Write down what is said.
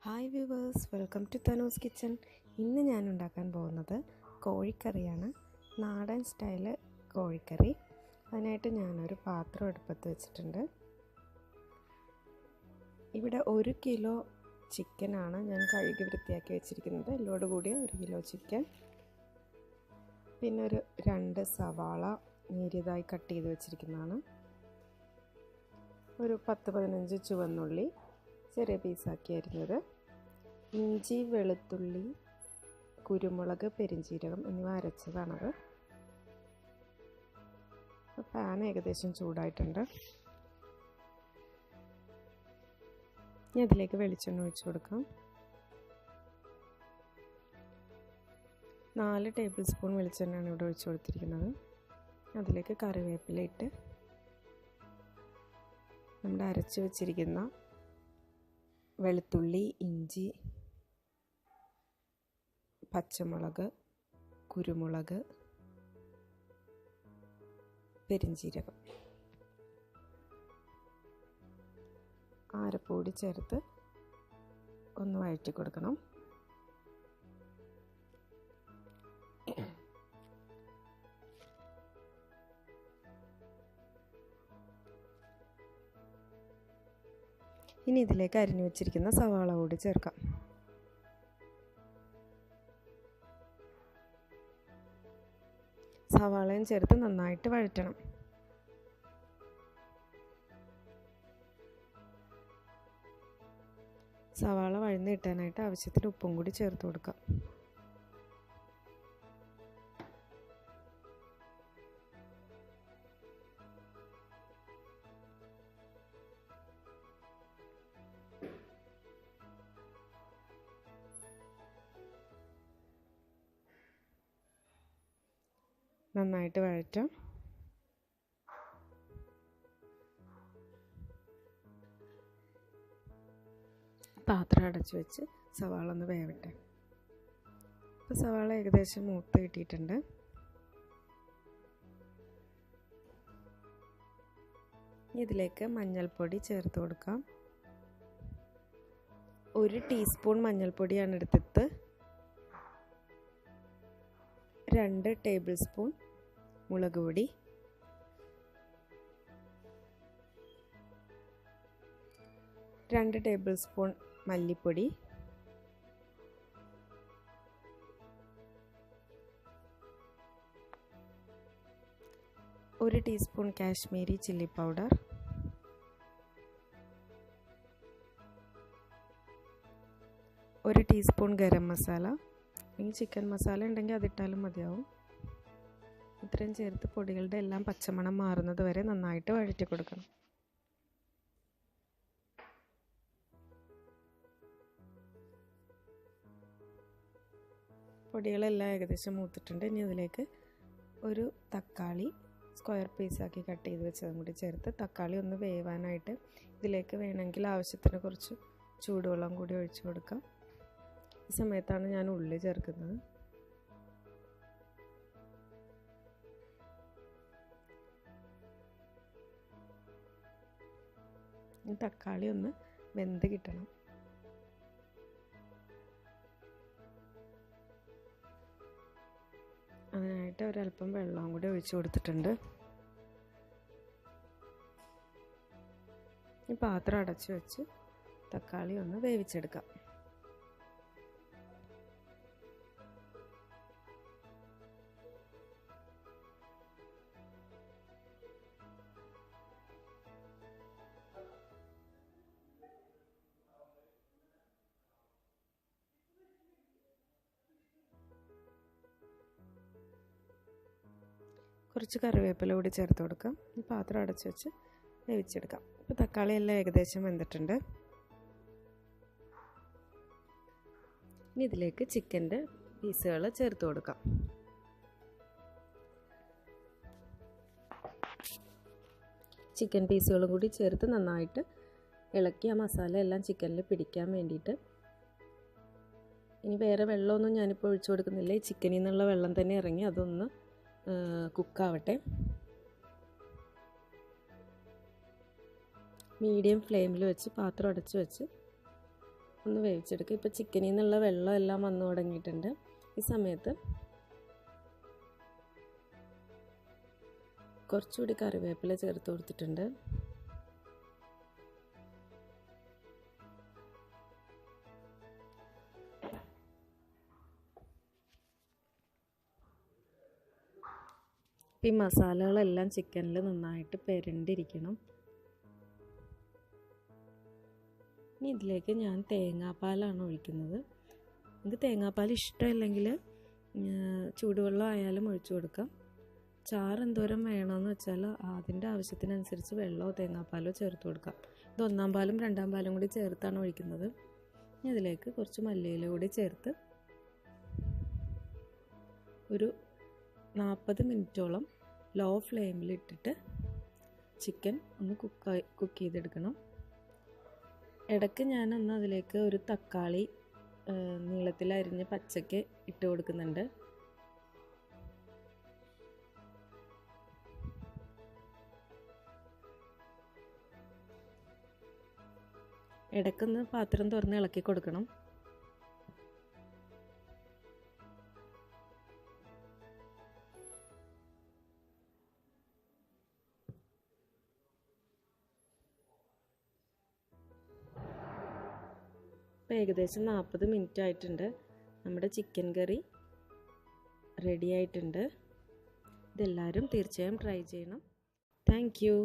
Hi viewers, welcome to തനൂസ് kitchen. ഇന്ന് ഞാൻ ഉണ്ടാക്കാൻ പോകുന്നത് കോഴിക്കറിയാണ്. നാടൻ സ്റ്റൈല് കോഴിക്കറി. അതിനായിട്ട് ഞാനൊരു പാത്രം അടുപ്പത്ത് വെച്ചിട്ടുണ്ട്. ഇവിടെ 1 കിലോ ചിക്കനാണ് ഞാൻ കഴുകി വൃത്തിയാക്കി വെച്ചിരിക്കുന്നത്. എല്ലോട് കൂടിയ 1 കിലോ ചിക്കൻ. പിന്നെ ഒരു 2 സവാള നേരിയതായി കട്ട് ചെയ്ത് വെച്ചിരിക്കുന്നതാണ്. ഒരു 10-15 ചുവന്നുള്ളി ചെറിയ പീസാക്കി അരിഞ്ഞത്, ഇഞ്ചി, വെളുത്തുള്ളി, കുരുമുളക്, പെരിഞ്ചീരകം എന്നിവ അരച്ചതാണത്. പാൻ ഏകദേശം ചൂടായിട്ടുണ്ട്. ഇനി അതിലേക്ക് വെളിച്ചെണ്ണ ഒഴിച്ചു കൊടുക്കാം. 4 ടേബിൾ സ്പൂൺ വെളിച്ചെണ്ണയാണ് ഇവിടെ ഒഴിച്ചു കൊടുത്തിരിക്കുന്നത്. അതിലേക്ക് കറിവേപ്പില ഇട്ട് നമ്മുടെ അരച്ച് വെച്ചിരിക്കുന്ന വെളുത്തുള്ളി, ഇഞ്ചി, പച്ചമുളക്, കുരുമുളക്, പെരിഞ്ചീരകം, അരപ്പൊടി ചേർത്ത് ഒന്ന് വഴറ്റി കൊടുക്കണം. ഇനി ഇതിലേക്ക് അരിഞ്ഞു വെച്ചിരിക്കുന്ന സവാള കൂടി ചേർക്കാം. സവാളയും ചേർത്ത് നന്നായിട്ട് വഴറ്റണം. സവാള വഴന്ന് കിട്ടാനായിട്ട് ആവശ്യത്തിന് ഉപ്പും കൂടി ചേർത്ത് കൊടുക്കാം. നന്നായിട്ട് വഴറ്റാം. പാത്രം അടച്ചു വെച്ച് സവാള ഒന്ന് വേവട്ടെ. ഇപ്പോൾ സവാള ഏകദേശം മൂത്ത് കിട്ടിയിട്ടുണ്ട്. ഇതിലേക്ക് മഞ്ഞൾപ്പൊടി ചേർത്ത് കൊടുക്കാം. 1 ടീസ്പൂൺ മഞ്ഞൾപ്പൊടിയാണ് എടുത്തത്. 2 ടേബിൾ സ്പൂൺ മുളക് പൊടി, 2 ടേബിൾ സ്പൂൺ മല്ലിപ്പൊടി, 1 teaspoon Kashmiri chilli powder, 1 teaspoon garam masala, അല്ലെങ്കിൽ ചിക്കൻ മസാല ഉണ്ടെങ്കിൽ അതിട്ടാലും മതിയാവും. ഇത്രയും ചേർത്ത് പൊടികളുടെ എല്ലാം പച്ചമണം മാറുന്നത് വരെ നന്നായിട്ട് വഴറ്റി കൊടുക്കണം. പൊടികളെല്ലാം ഏകദേശം മൂത്തിട്ടുണ്ട്. ഇനി ഇതിലേക്ക് ഒരു തക്കാളി സ്ക്വയർ പീസാക്കി കട്ട് ചെയ്ത് വെച്ചതും കൂടി ചേർത്ത് തക്കാളി ഒന്ന് വേവാനായിട്ട് ഇതിലേക്ക് വേണമെങ്കിൽ ആവശ്യത്തിന് കുറച്ച് ചൂടുവെള്ളം കൂടി ഒഴിച്ചു കൊടുക്കാം. ഈ സമയത്താണ് ഞാൻ ഉള്ളി ചേർക്കുന്നത്. തക്കാളി ഒന്ന് വെന്ത് കിട്ടണം. അതിനായിട്ട് ഒരല്പം വെള്ളം കൂടി ഒഴിച്ചു കൊടുത്തിട്ടുണ്ട്. ഈ പാത്രം അടച്ചു വെച്ച് തക്കാളി ഒന്ന് വേവിച്ചെടുക്കാം. കുറച്ച് കറിവേപ്പില കൂടി ചേർത്ത് കൊടുക്കാം. ഈ പാത്രം അടച്ചു വെച്ച് വേവിച്ചെടുക്കാം. ഇപ്പോൾ തക്കാളി എല്ലാം ഏകദേശം വെന്തിട്ടുണ്ട്. ഇനി ഇതിലേക്ക് ചിക്കൻ്റെ പീസുകൾ ചേർത്ത് കൊടുക്കാം. ചിക്കൻ പീസുകളും കൂടി ചേർത്ത് നന്നായിട്ട് ഇളക്കി ആ മസാല എല്ലാം ചിക്കനിൽ പിടിക്കാൻ വേണ്ടിയിട്ട്. ഇനി വേറെ വെള്ളമൊന്നും ഞാനിപ്പോൾ ഒഴിച്ചു കൊടുക്കുന്നില്ല. ഈ ചിക്കനിൽ നിന്നുള്ള വെള്ളം തന്നെ ഇറങ്ങി അതൊന്ന് കുക്കാവട്ടെ. മീഡിയം ഫ്ലെയിമിൽ വെച്ച് പാത്രം അടച്ചു വെച്ച് ഒന്ന് വേവിച്ചെടുക്കുക. ഇപ്പോൾ ചിക്കനിൽ നിന്നുള്ള വെള്ളം എല്ലാം വന്നു തുടങ്ങിയിട്ടുണ്ട്. ഈ സമയത്ത് കുറച്ചുകൂടി കറിവേപ്പില ചേർത്ത് കൊടുത്തിട്ടുണ്ട്. ഈ മസാലകളെല്ലാം ചിക്കനിൽ നന്നായിട്ട് പെരണ്ടിരിക്കണം. ഇനി ഇതിലേക്ക് ഞാൻ തേങ്ങാപ്പാലാണ് ഒഴിക്കുന്നത്. നിങ്ങൾക്ക് തേങ്ങാപ്പാൽ ഇഷ്ടമില്ലെങ്കിൽ ചൂടുവെള്ളം ആയാലും ഒഴിച്ചു കൊടുക്കാം. ചാറ് എന്തോരം വേണമെന്ന് വെച്ചാൽ അതിൻ്റെ ആവശ്യത്തിനനുസരിച്ച് വെള്ളമോ തേങ്ങാപ്പാലോ ചേർത്ത് കൊടുക്കാം. ഇത് 1-ാം പാലും 2-ാം പാലും കൂടി ചേർത്താണ് ഒഴിക്കുന്നത്. ഇനി ഇതിലേക്ക് കുറച്ച് മല്ലിയില കൂടി ചേർത്ത് ഒരു 40 മിനിറ്റോളം ലോ ഫ്ലെയിമിലിട്ടിട്ട് ചിക്കൻ ഒന്ന് കുക്ക് ചെയ്തെടുക്കണം. ഇടയ്ക്ക് ഞാനൊന്ന് അതിലേക്ക് ഒരു തക്കാളി നീളത്തിലരിഞ്ഞ് പച്ചയ്ക്ക് ഇട്ട് കൊടുക്കുന്നുണ്ട്. ഇടയ്ക്കൊന്ന് പാത്രം തുറന്ന് ഇളക്കി കൊടുക്കണം. ഇപ്പോൾ ഏകദേശം 40 മിനിറ്റ് ആയിട്ടുണ്ട്. നമ്മുടെ ചിക്കൻ കറി റെഡി ആയിട്ടുണ്ട്. ഇതെല്ലാവരും തീർച്ചയായും ട്രൈ ചെയ്യണം. Thank you.